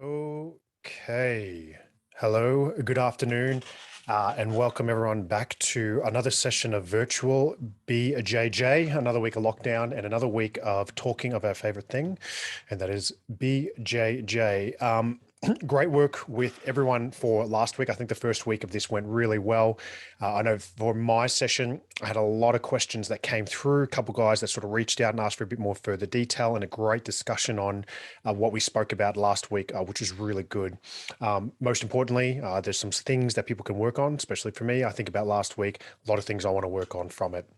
Okay. Hello, good afternoon, and welcome everyone back to another session of virtual BJJ, another week of lockdown and another week of talking of our favorite thing, and that is BJJ. Great work with everyone for last week. I think the first week of this went really well. I know for my session, I had a lot of questions that came through, a couple guys that sort of reached out and asked for a bit more further detail and a great discussion on what we spoke about last week, which is really good. Most importantly, there's some things that people can work on, especially for me. I think about last week, a lot of things I want to work on from it.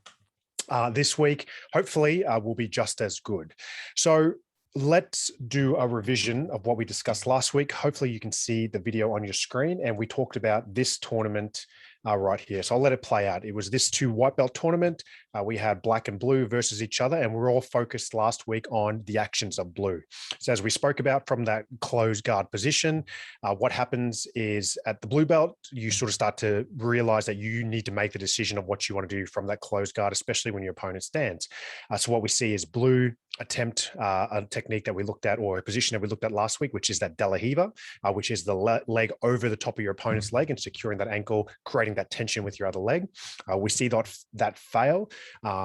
This week, hopefully, will be just as good. So let's do a revision of what we discussed last week. Hopefully you can see the video on your screen, and we talked about this tournament right here. So I'll let it play out. It was this two white belt tournament. We had black and blue versus each other, and we're all focused last week on the actions of blue. So as we spoke about from that closed guard position, what happens is at the blue belt, you sort of start to realize that you need to make the decision of what you want to do from that closed guard, especially when your opponent stands. So what we see is blue attempt a technique that we looked at, or a position that we looked at last week, which is that De La Riva, which is the leg over the top of your opponent's leg and securing that ankle, creating that tension with your other leg. We see that fail.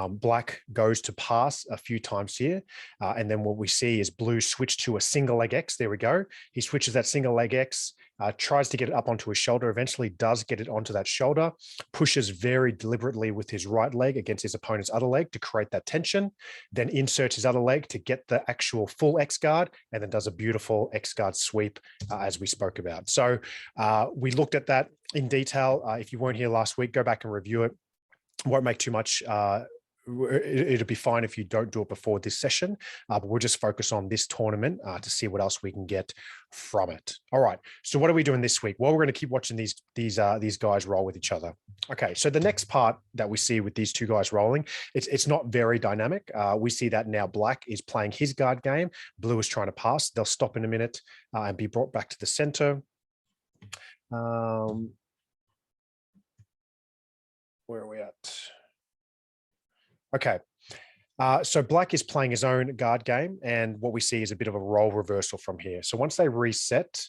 Black goes to pass a few times here. And then what we see is blue switch to a single leg X. There we go. He switches that single leg X, tries to get it up onto his shoulder, eventually does get it onto that shoulder, pushes very deliberately with his right leg against his opponent's other leg to create that tension, then inserts his other leg to get the actual full X guard, and then does a beautiful X guard sweep as we spoke about. So we looked at that in detail. If you weren't here last week, go back and review it. Won't make too much it'll be fine if you don't do it before this session, but we'll just focus on this tournament to see what else we can get from it. All right. So what are we doing this week? Well, we're going to keep watching these guys roll with each other. Okay. So the next part that we see with these two guys rolling, it's not very dynamic. We see that now black is playing his guard game. Blue is trying to pass. They'll stop in a minute and be brought back to the center. Where are we at? Okay. So black is playing his own guard game, and what we see is a bit of a role reversal from here. So once they reset,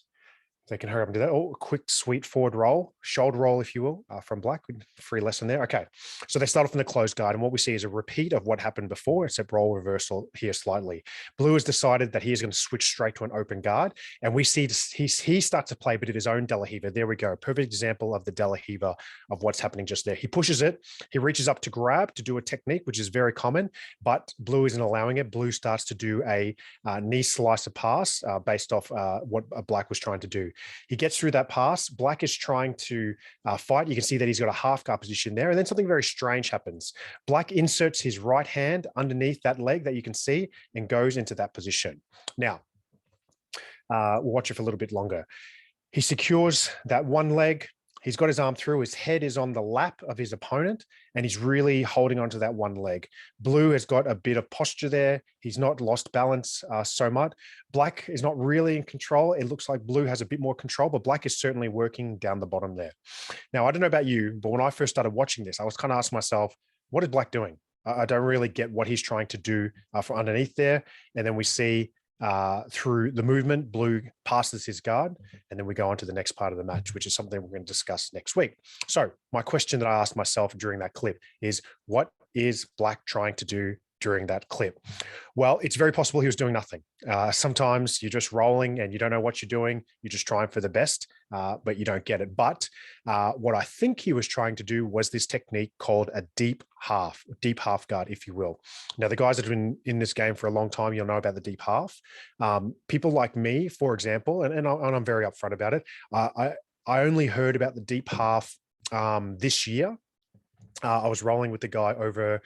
they can hurry up and do that. Oh, a quick, sweet forward roll, shoulder roll, if you will, from black. Free lesson there. Okay. So they start off in the closed guard, and what we see is a repeat of what happened before, except role reversal here slightly. Blue has decided that he is going to switch straight to an open guard, and we see he starts to play a bit of his own De La Riva. There we go. Perfect example of the De La Riva of what's happening just there. He pushes it. He reaches up to grab to do a technique, which is very common, but blue isn't allowing it. Blue starts to do a knee slicer pass based off what black was trying to do. He gets through that pass. Black is trying to fight. You can see that he's got a half guard position there. And then something very strange happens. Black inserts his right hand underneath that leg that you can see and goes into that position. Now, we'll watch it for a little bit longer. He secures that one leg. He's got his arm through, his head is on the lap of his opponent, and he's really holding onto that one leg. Blue has got a bit of posture there. He's not lost balance so much. Black is not really in control. It looks like blue has a bit more control, but black is certainly working down the bottom there. Now, I don't know about you, but when I first started watching this, I was kind of asking myself, what is black doing? I don't really get what he's trying to do from underneath there. And then we see through the movement, blue passes his guard, and then we go on to the next part of the match, which is something we're going to discuss next week. So my question that I asked myself during that clip is, what is black trying to do during that clip? Well, it's very possible he was doing nothing. Sometimes you're just rolling and you don't know what you're doing. You're just trying for the best, but you don't get it. But what I think he was trying to do was this technique called a deep half guard, if you will. Now, the guys that have been in this game for a long time, you'll know about the deep half. People like me, for example, and I'm very upfront about it. I only heard about the deep half this year. I was rolling with the guy over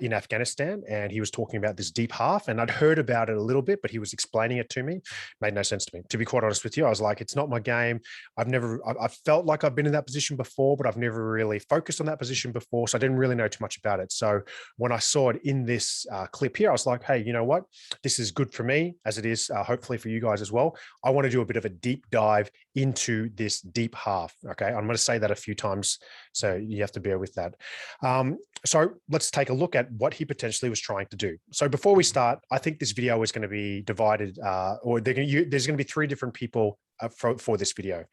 in Afghanistan, and he was talking about this deep half, and I'd heard about it a little bit, but he was explaining it to me. Made no sense to me. To be quite honest with you, I was like, it's not my game. I felt like I've been in that position before, but I've never really focused on that position before, so I didn't really know too much about it. So when I saw it in this clip here, I was like, hey, you know what? This is good for me, as it is hopefully for you guys as well. I want to do a bit of a deep dive into this deep half. Okay, I'm going to say that a few times, so you have to bear with that. So let's take a look at what he potentially was trying to do. So before we start, I think this video is going to be divided, or there's going to be three different people for this video.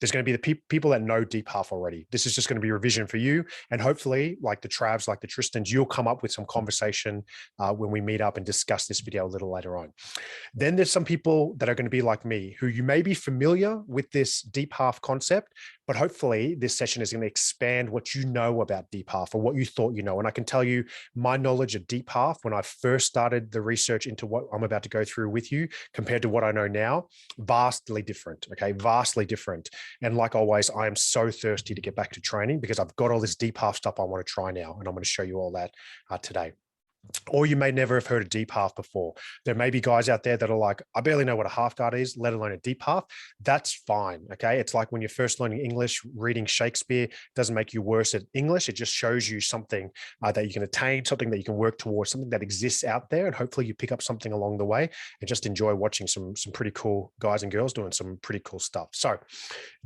There's going to be the people that know Deep Half already. This is just going to be revision for you. And hopefully, like the Travs, like the Tristans, you'll come up with some conversation when we meet up and discuss this video a little later on. Then there's some people that are going to be like me, who you may be familiar with this Deep Half concept, but hopefully this session is going to expand what you know about Deep Half or what you thought you know. And I can tell you my knowledge of Deep Half when I first started the research into what I'm about to go through with you compared to what I know now, vastly different. Okay, vastly different. And like always, I am so thirsty to get back to training because I've got all this Deep Half stuff I want to try now, and I'm going to show you all that today. Or you may never have heard of Deep Half before. There may be guys out there that are like, I barely know what a half guard is, let alone a Deep Half. That's fine, okay? It's like when you're first learning English, reading Shakespeare doesn't make you worse at English. It just shows you something that you can attain, something that you can work towards, something that exists out there, and hopefully you pick up something along the way and just enjoy watching some pretty cool guys and girls doing some pretty cool stuff. So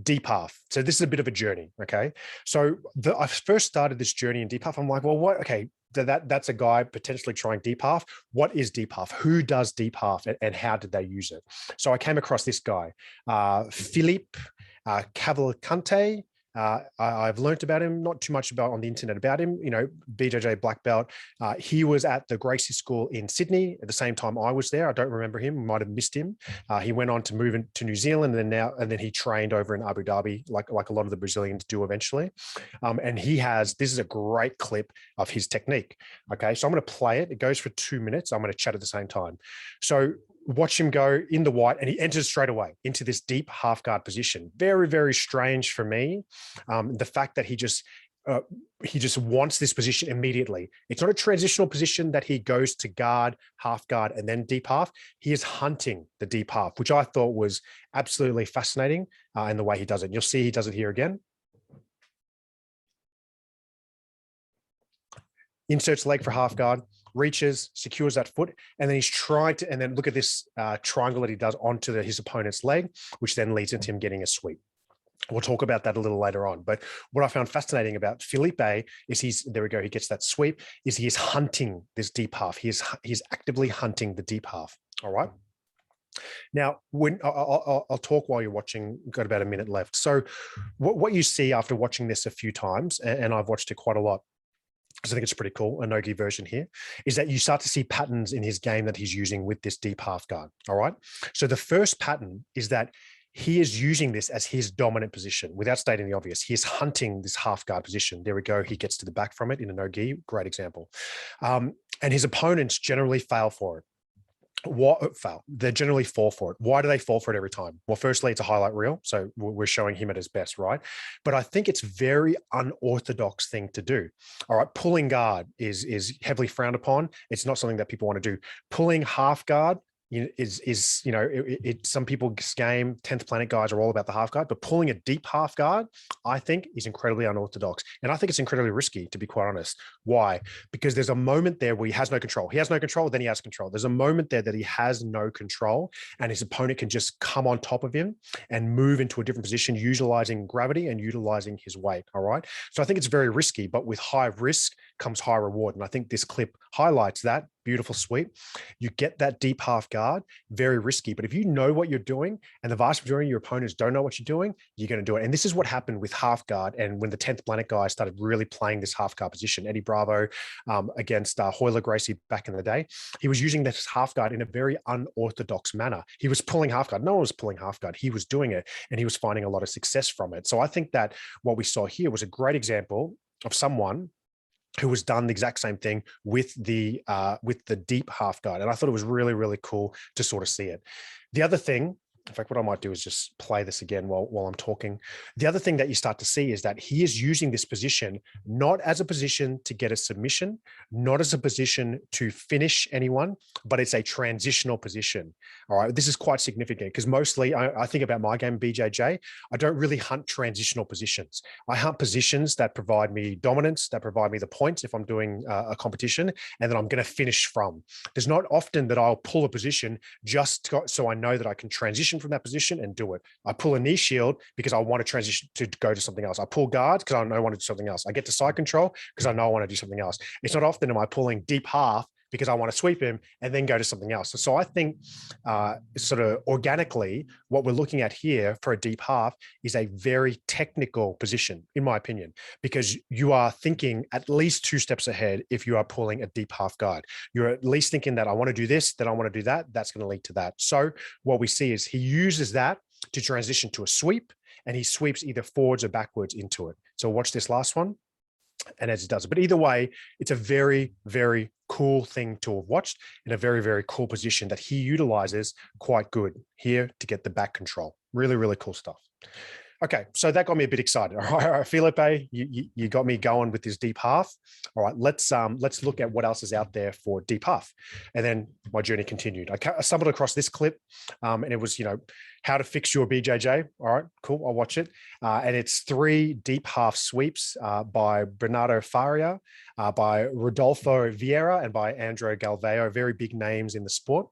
Deep Half. So this is a bit of a journey, okay? So I first started this journey in Deep Half. I'm like, well, what? Okay, that's a guy potentially trying Deep Half. What is Deep Half? Who does Deep Half, and how did they use it? So I came across this guy, Philippe Cavalcante. I've learned about him, not too much about on the internet about him, you know, BJJ black belt. He was at the Gracie School in Sydney at the same time I was there. I don't remember him, might have missed him. He went on to move into New Zealand and then he trained over in Abu Dhabi, like a lot of the Brazilians do eventually. And this is a great clip of his technique. Okay, so I'm going to play it. It goes for 2 minutes. I'm going to chat at the same time. So watch him go in the white, and he enters straight away into this deep half guard position. Very, very strange for me. The fact that he just wants this position immediately. It's not a transitional position that he goes to guard, half guard, and then deep half. He is hunting the deep half, which I thought was absolutely fascinating in the way he does it. You'll see he does it here again. Inserts leg for half guard, reaches, secures that foot, and then he's trying to, and then look at this triangle that he does onto his opponent's leg, which then leads into him getting a sweep. We'll talk about that a little later on. But what I found fascinating about Felipe is there we go, he gets that sweep, is he is hunting this deep half. He's actively hunting the deep half, all right? Now, when I'll talk while you're watching, got about a minute left. So what you see after watching this a few times, and I've watched it quite a lot, because I think it's pretty cool, a no-gi version here, is that you start to see patterns in his game that he's using with this deep half guard, all right? So the first pattern is that he is using this as his dominant position without stating the obvious. He is hunting this half guard position. There we go. He gets to the back from it in a no-gi, great example. And his opponents generally fail for it. They generally fall for it. Why do they fall for it every time? Well, firstly, it's a highlight reel, so we're showing him at his best, right? But I think it's very unorthodox thing to do. All right, pulling guard is heavily frowned upon. It's not something that people want to do. Pulling half guard some people's game, 10th Planet guys are all about the half guard, but pulling a deep half guard, I think, is incredibly unorthodox. And I think it's incredibly risky, to be quite honest. Why? Because there's a moment there where he has no control. He has no control, then he has control. There's a moment there that he has no control, and his opponent can just come on top of him and move into a different position, utilizing gravity and utilizing his weight, all right? So I think it's very risky, but with high risk comes high reward. And I think this clip highlights that. Beautiful sweep. You get that deep half guard, very risky. But if you know what you're doing and the vast majority of your opponents don't know what you're doing, you're going to do it. And this is what happened with half guard. And when the 10th Planet guys started really playing this half guard position, Eddie Bravo against Royler Gracie back in the day, he was using this half guard in a very unorthodox manner. He was pulling half guard. No one was pulling half guard. He was doing it, and he was finding a lot of success from it. So I think that what we saw here was a great example of someone who has done the exact same thing with the deep half guard. And I thought it was really, really cool to sort of see it. The other thing, in fact, what I might do is just play this again while I'm talking. The other thing that you start to see is that he is using this position not as a position to get a submission, not as a position to finish anyone, but it's a transitional position. All right, this is quite significant because mostly I think about my game, BJJ, I don't really hunt transitional positions. I hunt positions that provide me dominance, that provide me the points if I'm doing a competition, and that I'm going to finish from. There's not often that I'll pull a position just so I know that I can transition transition from that position and do it. I pull a knee shield because I want to transition to go to something else. I pull guard because I know I want to do something else. I get to side control because I know I want to do something else. It's not often am I pulling deep half because I want to sweep him and then go to something else. So I think sort of organically, what we're looking at here for a deep half is a very technical position, in my opinion, because you are thinking at least 2 steps ahead if you are pulling a deep half guard. You're at least thinking that I want to do this, then I want to do that. That's going to lead to that. So what we see is he uses that to transition to a sweep, and he sweeps either forwards or backwards into it. So watch this last one. And as it does it. But either way, it's a very, very cool thing to have watched in a very, very cool position that he utilizes quite good here to get the back control. Really, really cool stuff. Okay, so that got me a bit excited. All right, Felipe, you got me going with this deep half. All right, let's look at what else is out there for deep half. And then my journey continued. I stumbled across this clip, and it was, how to fix your BJJ. All right, cool, I'll watch it. And it's 3 deep half sweeps by Bernardo Faria, by Rodolfo Vieira, and by Andro Galvao, very big names in the sport.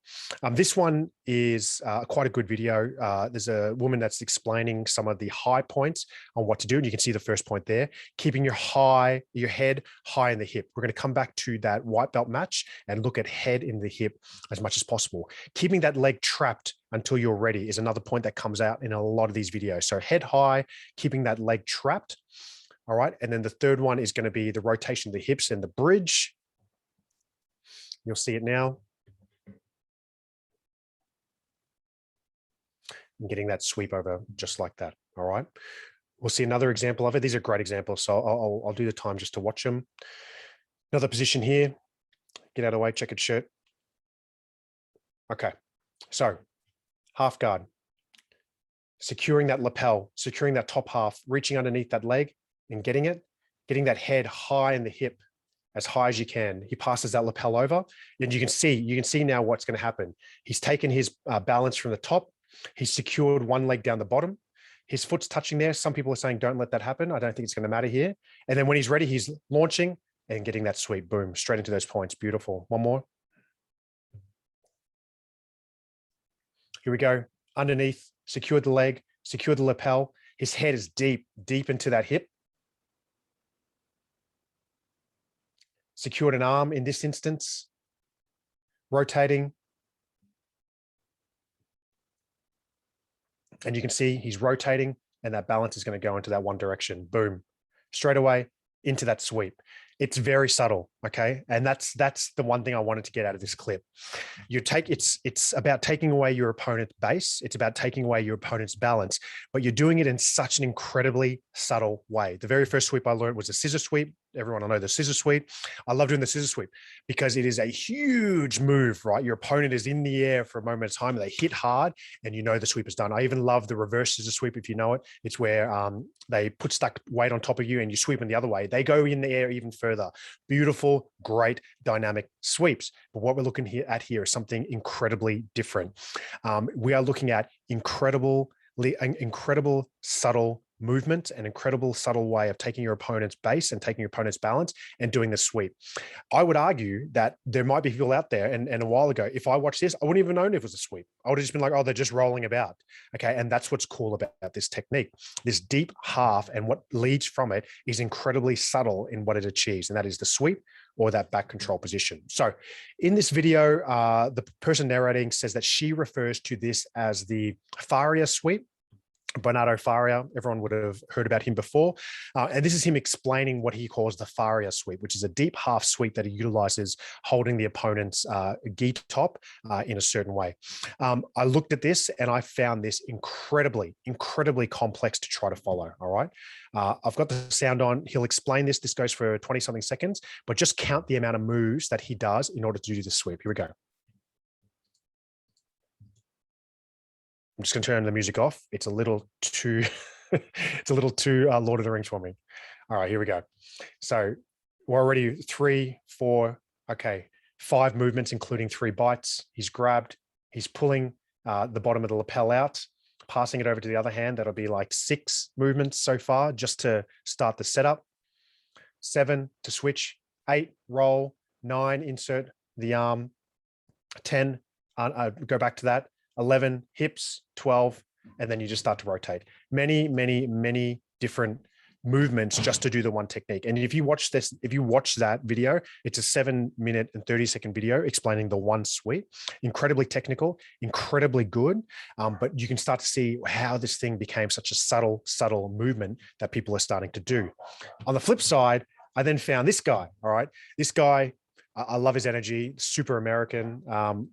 This one is quite a good video. There's a woman that's explaining some of the high points on what to do. And you can see the first point there, keeping your head high in the hip. We're going to come back to that white belt match and look at head in the hip as much as possible. Keeping that leg trapped until you're ready is another point that comes out in a lot of these videos. So head high, keeping that leg trapped. All right. And then the third one is going to be the rotation of the hips and the bridge. You'll see it now. And getting that sweep over just like that. All right. We'll see another example of it. These are great examples. So I'll do the time just to watch them. Another position here. Get out of the way, checkered shirt. Okay. So half guard. Securing that lapel, securing that top half, reaching underneath that leg and getting that head high in the hip, as high as you can. He passes that lapel over, and you can see now what's going to happen. He's taken his balance from the top. He's secured one leg down the bottom. His foot's touching there. Some people are saying, don't let that happen. I don't think it's going to matter here. And then when he's ready, he's launching and getting that sweep, boom, straight into those points. Beautiful. One more. Here we go. Underneath, secured the leg, secured the lapel. His head is deep into that hip. Secured an arm in this instance. Rotating. And you can see he's rotating, and that balance is going to go into that one direction. Boom. Straight away into that sweep. It's very subtle, okay? And that's the one thing I wanted to get out of this clip. It's about taking away your opponent's base. It's about taking away your opponent's balance, but you're doing it in such an incredibly subtle way. The very first sweep I learned was a scissor sweep. Everyone will know the scissor sweep. I love doing the scissor sweep because it is a huge move, right? Your opponent is in the air for a moment of time, and they hit hard, and you know the sweep is done. I even love the reverse scissor sweep, if you know it. It's where they put stuck weight on top of you and you sweep them the other way. They go in the air even further. Beautiful, great, dynamic sweeps. But what we're looking at here is something incredibly different. We are looking at incredible subtle movement, an incredible subtle way of taking your opponent's base and taking your opponent's balance and doing the sweep. I would argue that there might be people out there, and a while ago, if I watched this, I wouldn't even known if it was a sweep. I would have just been like, oh, they're just rolling about. Okay. And that's what's cool about this technique. This deep half and what leads from it is incredibly subtle in what it achieves. And that is the sweep or that back control position. So in this video, the person narrating says that she refers to this as the Faria sweep. Bernardo Faria, everyone would have heard about him before. And this is him explaining what he calls the Faria sweep, which is a deep half sweep that he utilizes holding the opponent's gi top in a certain way. I looked at this and I found this incredibly complex to try to follow, all right? I've got the sound on. He'll explain this. This goes for 20-something seconds, but just count the amount of moves that he does in order to do the sweep. Here we go. I'm just going to turn the music off. It's a little too, it's a little too Lord of the Rings for me. All right, here we go. So we're already 3, 4, okay, 5 movements, including 3 bites. He's grabbed, he's pulling the bottom of the lapel out, passing it over to the other hand. That'll be like 6 movements so far, just to start the setup. 7 to switch, 8, roll, 9, insert the arm, 10, go back to that. 11 hips, 12, and then you just start to rotate. Many, many, many different movements just to do the one technique. And if you watch that video, it's a 7-minute and 30-second video explaining the one sweep. Incredibly technical, incredibly good. But you can start to see how this thing became such a subtle movement that people are starting to do. On the flip side, I then found this guy. All right. This guy, I love his energy, super American,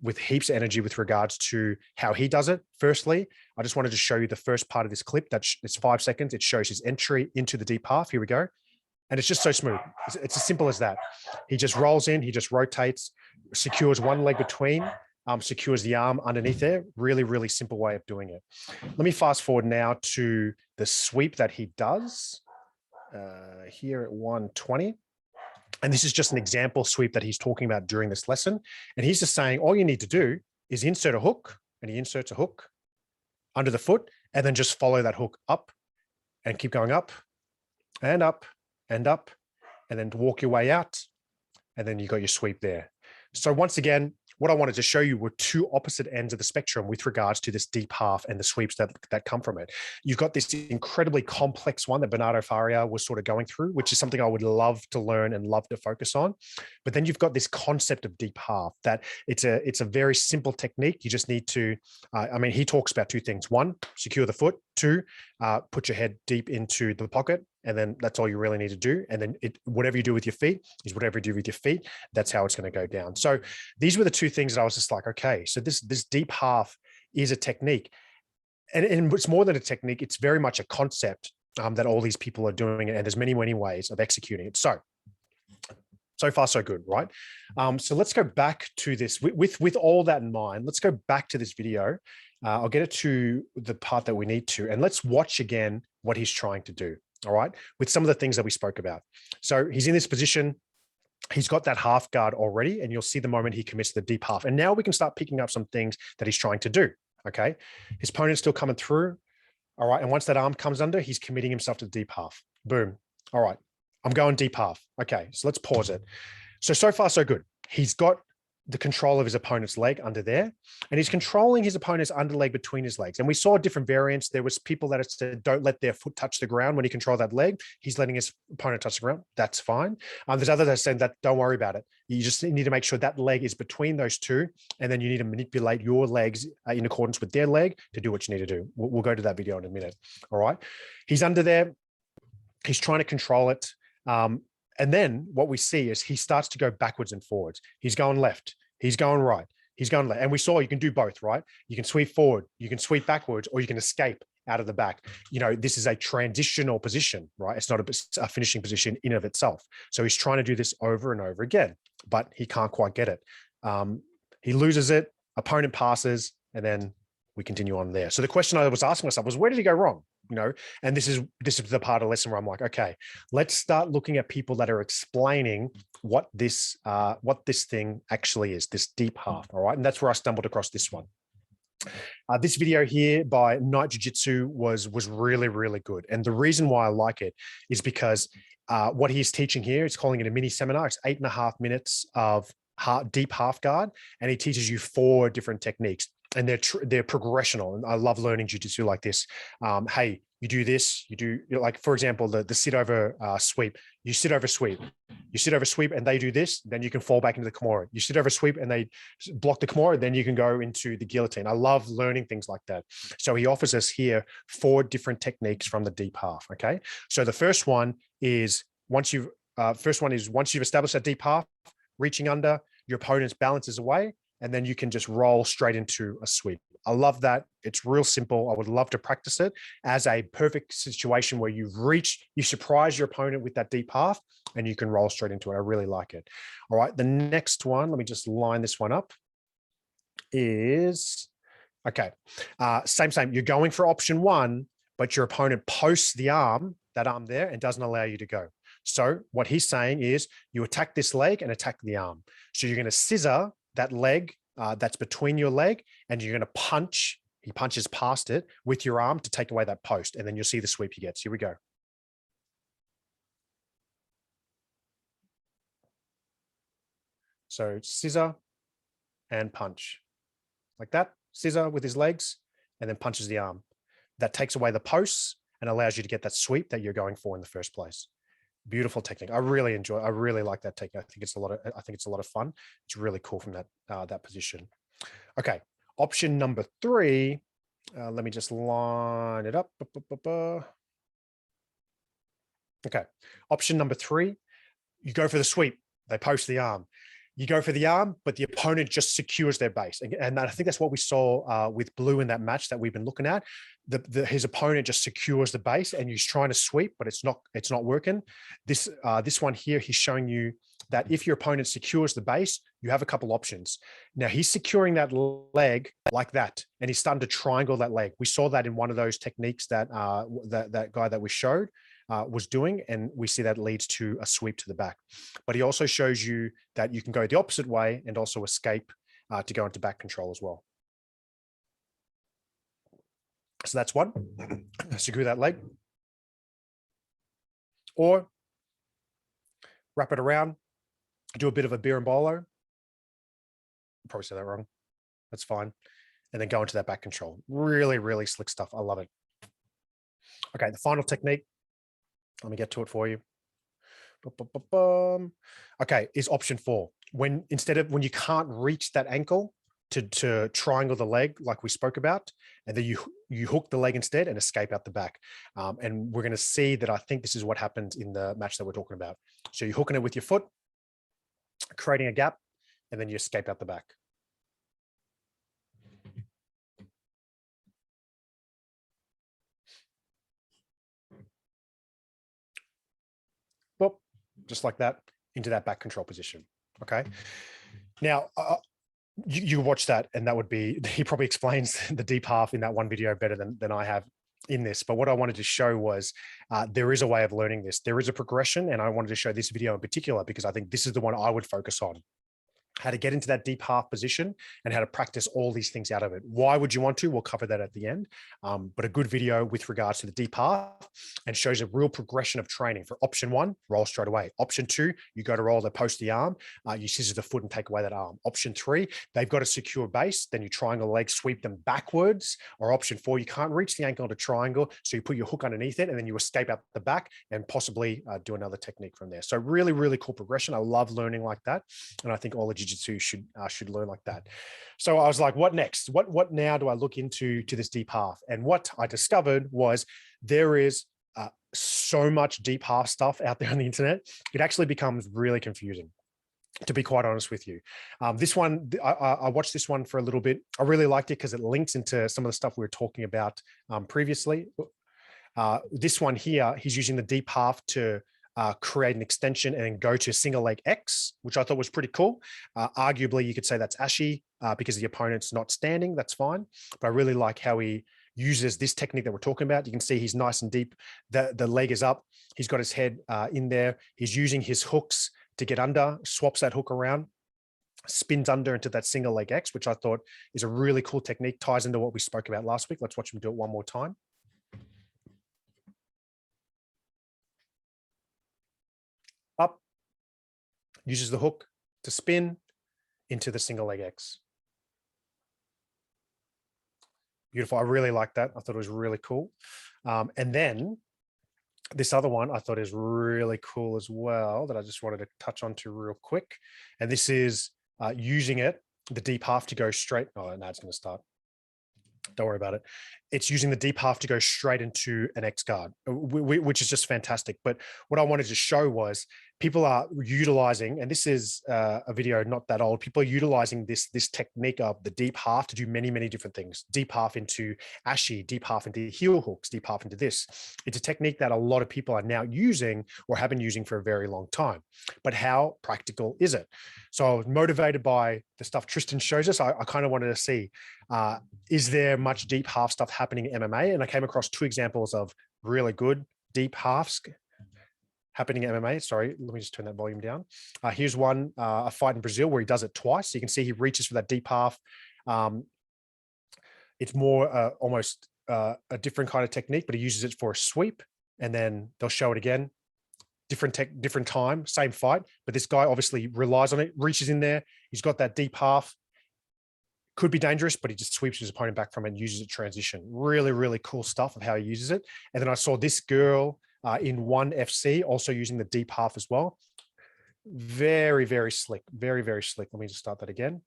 with heaps of energy with regards to how he does it. Firstly, I just wanted to show you the first part of this clip. It's 5 seconds. It shows his entry into the deep half. Here we go. And it's just so smooth. It's as simple as that. He just rolls in, he just rotates, secures one leg between, secures the arm underneath there. Really, really simple way of doing it. Let me fast forward now to the sweep that he does here at 120. And this is just an example sweep that he's talking about during this lesson. And he's just saying, all you need to do is insert a hook, and he inserts a hook under the foot, and then just follow that hook up and keep going up and up and up, and then walk your way out. And then you got your sweep there. So once again, what I wanted to show you were two opposite ends of the spectrum with regards to this deep half and the sweeps that come from it. You've got this incredibly complex one that Bernardo Faria was sort of going through, which is something I would love to learn and love to focus on. But then you've got this concept of deep half that it's a very simple technique. You just need to, he talks about two things. One, secure the foot. Two, put your head deep into the pocket. And then that's all you really need to do. And then whatever you do with your feet is whatever you do with your feet. That's how it's going to go down. So these were the two things that I was just like, okay, so this deep half is a technique. And it's more than a technique. It's very much a concept that all these people are doing. And there's many, many ways of executing it. So far, so good, right? So let's go back to this with all that in mind. Let's go back to this video. I'll get it to the part that we need to, and let's watch again what he's trying to do. All right, with some of the things that we spoke about. So he's in this position. He's got that half guard already, and you'll see the moment he commits to the deep half. And now we can start picking up some things that he's trying to do. Okay, his opponent's still coming through. All right, and once that arm comes under, he's committing himself to the deep half. Boom. All right, I'm going deep half. Okay, so let's pause it. So far, so good. He's got the control of his opponent's leg under there, and he's controlling his opponent's underleg between his legs. And we saw different variants. There was people that said, don't let their foot touch the ground when he controls that leg. He's letting his opponent touch the ground. That's fine. There's others that said that don't worry about it. You just need to make sure that leg is between those two. And then you need to manipulate your legs in accordance with their leg to do what you need to do. We'll go to that video in a minute. All right. He's under there. He's trying to control it. And then what we see is he starts to go backwards and forwards. He's going left. He's going right. He's going left. And we saw you can do both, right? You can sweep forward, you can sweep backwards, or you can escape out of the back. This is a transitional position, right? It's not a finishing position in of itself. So he's trying to do this over and over again, but he can't quite get it. He loses it, opponent passes, and then we continue on there. So the question I was asking myself was, where did he go wrong? And this is the part of the lesson where I'm like, okay, let's start looking at people that are explaining what this thing actually is, this deep half. All right. And that's where I stumbled across this one. This video here by Night Jiu-Jitsu was really, really good. And the reason why I like it is because what he's teaching here, it's calling it a mini seminar. It's 8.5 minutes of deep half guard. And he teaches you 4 different techniques. And they're progressional. And I love learning jiu-jitsu like this. Hey, you do this, you do, like, for example, the sit over sweep. You sit over sweep. You sit over sweep and they do this, then you can fall back into the Kimura. You sit over sweep and they block the Kimura, then you can go into the guillotine. I love learning things like that. So he offers us here 4 different techniques from the deep half. Okay. So the first one is once you've established that deep half, reaching under, your opponent's balance is away, and then you can just roll straight into a sweep. I love that. It's real simple. I would love to practice it as a perfect situation where you surprise your opponent with that deep half and you can roll straight into it. I really like it. All right. The next one, let me just line this one up, is, okay. Same. You're going for option 1, but your opponent posts that arm there and doesn't allow you to go. So what he's saying is you attack this leg and attack the arm. So you're going to scissor that leg that's between your leg, and you're going to punch. He punches past it with your arm to take away that post, and then you'll see the sweep he gets. Here we go. So scissor and punch like that. scissor with his legs, and then punches the arm. That takes away the posts and allows you to get that sweep that you're going for in the first place. Beautiful technique. I really like that technique. I think it's a lot of fun. It's really cool from that position. Okay. Option number 3. Let me just line it up. Okay. Option number 3, you go for the sweep. They post the arm. You go for the arm, but the opponent just secures their base. And I think that's what we saw with Blue in that match that we've been looking at. His opponent just secures the base, and he's trying to sweep, but it's not working. This one here, he's showing you that if your opponent secures the base, you have a couple options. Now he's securing that leg like that, and he's starting to triangle that leg. We saw that in one of those techniques that that guy that we showed was doing, and we see that leads to a sweep to the back. But he also shows you that you can go the opposite way and also escape to go into back control as well. So that's one. Secure that leg. Or wrap it around, do a bit of a berimbolo. Probably said that wrong. That's fine. And then go into that back control. Really, really slick stuff. I love it. Okay, the final technique. Let me get to it for you. Okay, is option 4. When you can't reach that ankle to triangle the leg like we spoke about, and then you hook the leg instead and escape out the back. And we're going to see that I think this is what happens in the match that we're talking about. So you're hooking it with your foot, creating a gap, and then you escape out the back. Boop, just like that, into that back control position. Okay. Now, you watch that, and that would be, he probably explains the deep half in that one video better than I have in this. But what I wanted to show was there is a way of learning this. There is a progression, and I wanted to show this video in particular because I think this is the one I would focus on. How to get into that deep half position and how to practice all these things out of it. Why would you want to? We'll cover that at the end. But a good video with regards to the deep half, and shows a real progression of training. For option 1, roll straight away. Option 2, you go to roll, they post the arm, you scissor the foot and take away that arm. Option 3, they've got a secure base, then you triangle the leg, sweep them backwards. Or option 4, you can't reach the ankle to triangle, so you put your hook underneath it, and then you escape out the back and possibly do another technique from there. So really, really cool progression. I love learning like that, and I think all the jiu-jitsu should learn like that. So I was like, what next? What now do I look into this deep half? And what I discovered was there is so much deep half stuff out there on the internet. It actually becomes really confusing, to be quite honest with you. This one, I watched this one for a little bit. I really liked it because it links into some of the stuff we were talking about previously. This one here, he's using the deep half to create an extension and then go to single leg X, which I thought was pretty cool. Arguably, you could say that's Ashi because the opponent's not standing. That's fine. But I really like how he uses this technique that we're talking about. You can see he's nice and deep. The leg is up. He's got his head in there. He's using his hooks to get under, swaps that hook around, spins under into that single leg X, which I thought is a really cool technique, ties into what we spoke about last week. Let's watch him do it one more time. Up, uses the hook to spin into the single leg X. Beautiful. I really like that. I thought it was really cool. And then this other one I thought is really cool as well that I just wanted to touch on to real quick. And this is using the deep half to go straight. Oh, now it's going to start. Don't worry about it. It's using the deep half to go straight into an X guard, which is just fantastic. But what I wanted to show was people are utilizing, and this is a video not that old, people are utilizing this technique of the deep half to do many, many different things. Deep half into Ashi, deep half into heel hooks, deep half into this. It's a technique that a lot of people are now using or have been using for a very long time. But how practical is it? So I was motivated by the stuff Tristan shows us. I kind of wanted to see, is there much deep half stuff happening in MMA? And I came across 2 examples of really good deep halves happening in MMA. Sorry, let me just turn that volume down. Here's one, a fight in Brazil where he does it twice. So you can see he reaches for that deep half. It's more almost a different kind of technique, but he uses it for a sweep, and then they'll show it again. Different time, same fight, but this guy obviously relies on it, reaches in there. He's got that deep half, Could be dangerous, but he just sweeps his opponent back from it and uses it transition. Really, really cool stuff of how he uses it. And then I saw this girl in ONE FC also using the deep half as well. Very, very slick. Very, very slick. Let me just start that again.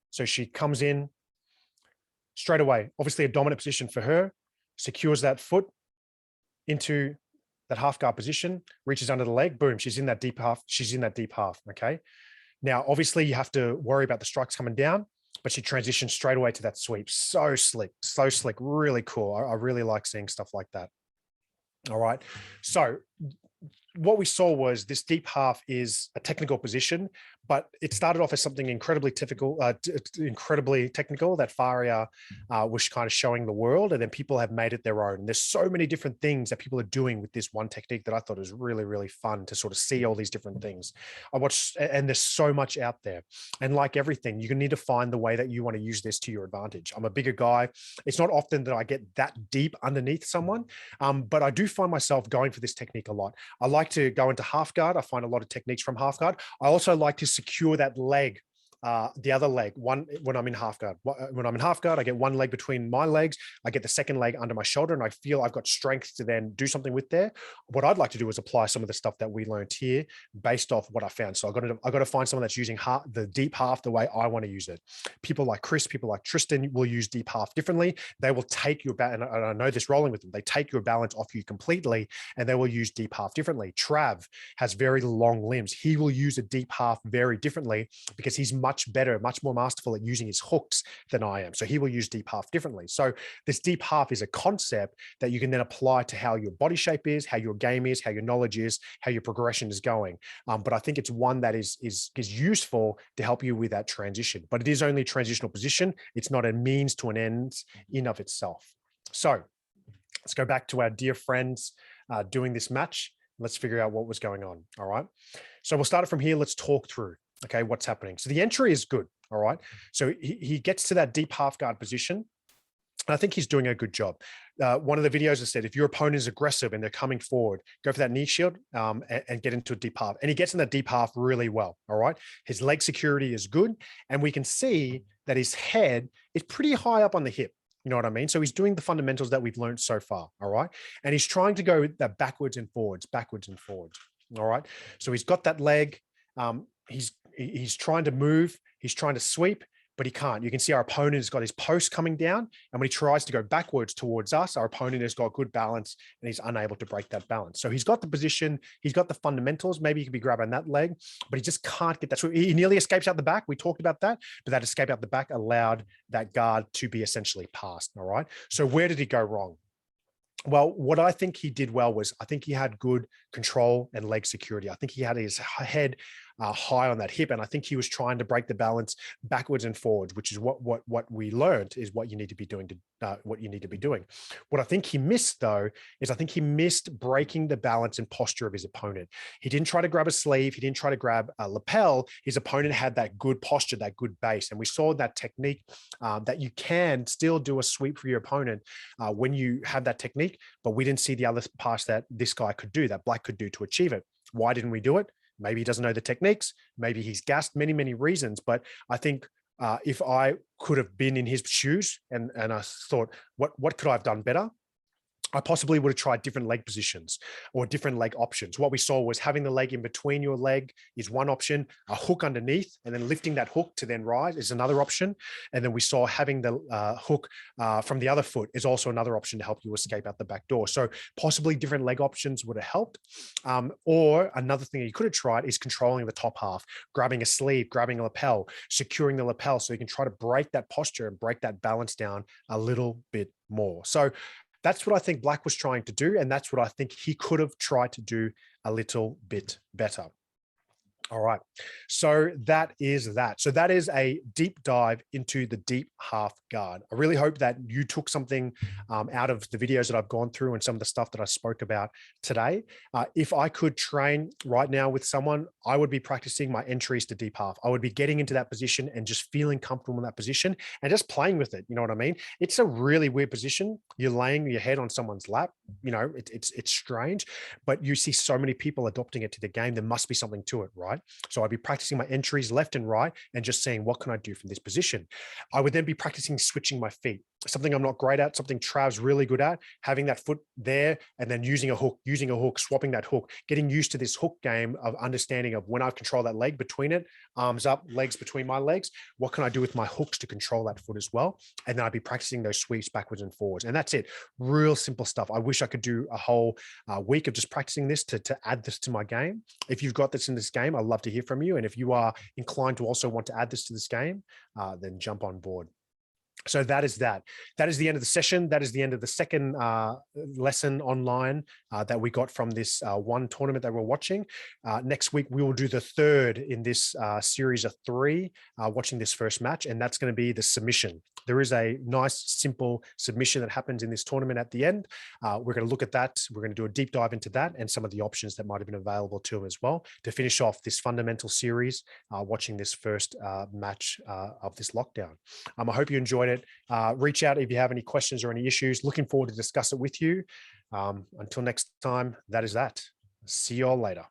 So she comes in straight away. Obviously a dominant position for her. Secures that foot into that half guard position, reaches under the leg. Boom, she's in that deep half. She's in that deep half, okay? Now, obviously you have to worry about the strikes coming down, but she transitions straight away to that sweep. So slick, really cool. I really like seeing stuff like that. All right. So what we saw was this deep half is a technical position, but it started off as something incredibly technical that Faria was kind of showing the world, and then people have made it their own. There's so many different things that people are doing with this one technique that I thought was really, really fun to sort of see all these different things. I watched, and there's so much out there. And like everything, you need to find the way that you want to use this to your advantage. I'm a bigger guy. It's not often that I get that deep underneath someone, but I do find myself going for this technique a lot. I like to go into half guard. I find a lot of techniques from half guard. I also like to secure that leg, the other leg, when I'm in half guard. When I'm in half guard, I get one leg between my legs. I get the second leg under my shoulder, and I feel I've got strength to then do something with there. What I'd like to do is apply some of the stuff that we learned here based off what I found. So I got to find someone that's using the deep half the way I want to use it. People like Chris, people like Tristan will use deep half differently. They will take your balance, and I know this rolling with them, they take your balance off you completely, and they will use deep half differently. Trav has very long limbs. He will use a deep half very differently because he's much better, much more masterful at using his hooks than I am. So he will use deep half differently. So this deep half is a concept that you can then apply to how your body shape is, how your game is, how your knowledge is, how your progression is going. But I think it's one that is useful to help you with that transition. But it is only a transitional position. It's not a means to an end in of itself. So let's go back to our dear friends doing this match. Let's figure out what was going on. All right. So we'll start it from here. Let's talk through. Okay, what's happening? So the entry is good, all right? So he gets to that deep half guard position, and I think he's doing a good job. One of the videos has said, if your opponent is aggressive and they're coming forward, go for that knee shield and get into a deep half. And he gets in that deep half really well, all right? His leg security is good, and we can see that his head is pretty high up on the hip. You know what I mean? So he's doing the fundamentals that we've learned so far, all right? And he's trying to go that backwards and forwards, all right? So he's got that leg. He's trying to move, he's trying to sweep, but he can't. You can see our opponent has got his post coming down, and when he tries to go backwards towards us, our opponent has got good balance and he's unable to break that balance. So he's got the position, he's got the fundamentals. Maybe he could be grabbing that leg, but he just can't get that. So he nearly escapes out the back. We talked about that, but that escape out the back allowed that guard to be essentially passed. All right. So where did he go wrong? Well, what I think he did well was I think he had good control and leg security. I think he had his head high on that hip, and I think he was trying to break the balance backwards and forwards, which is what we learned is what you need to be doing What I think he missed, though, is I think he missed breaking the balance and posture of his opponent. He didn't try to grab a sleeve. He didn't try to grab a lapel. His opponent had that good posture, that good base, and we saw that technique that you can still do a sweep for your opponent when you have that technique. But we didn't see the other parts that this guy could do, that Black could do to achieve it. Why didn't we do it? Maybe he doesn't know the techniques. Maybe he's gassed, many reasons. But I think if I could have been in his shoes and I thought, what could I have done better? I possibly would have tried different leg positions or different leg options. What we saw was having the leg in between your leg is one option, a hook underneath, and then lifting that hook to then rise is another option. And then we saw having the hook from the other foot is also another option to help you escape out the back door. So possibly different leg options would have helped. Or another thing you could have tried is controlling the top half, grabbing a sleeve, grabbing a lapel, securing the lapel so you can try to break that posture and break that balance down a little bit more. So that's what I think Black was trying to do, and that's what I think he could have tried to do a little bit better. All right, so that is that. So that is a deep dive into the deep half guard. I really hope that you took something out of the videos that I've gone through and some of the stuff that I spoke about today. If I could train right now with someone, I would be practicing my entries to deep half. I would be getting into that position and just feeling comfortable in that position and just playing with it. You know what I mean? It's a really weird position. You're laying your head on someone's lap. You know, it's strange, but you see so many people adopting it to the game. There must be something to it, right? So I'd be practicing my entries left and right and just saying, what can I do from this position? I would then be practicing switching my feet, something I'm not great at, something Trav's really good at, having that foot there and then using a hook, swapping that hook, getting used to this hook game of understanding of when I control that leg between it, arms up, legs between my legs, what can I do with my hooks to control that foot as well? And then I'd be practicing those sweeps backwards and forwards. And that's it. Real simple stuff. I wish I could do a whole week of just practicing this to add this to my game. If you've got this in this game, I'd love to hear from you. And if you are inclined to also want to add this to this game, then jump on board. So that is that. That is the end of the session. That is the end of the second lesson online that we got from this one tournament that we're watching. Next week, we will do the third in this series of 3, watching this first match, and that's going to be the submission. There is a nice, simple submission that happens in this tournament at the end. We're going to look at that. We're going to do a deep dive into that and some of the options that might have been available to him as well to finish off this fundamental series, watching this first match of this lockdown. I hope you enjoyed it. Reach out if you have any questions or any issues. Looking forward to discuss it with you. Until next time, that is that. See you all later.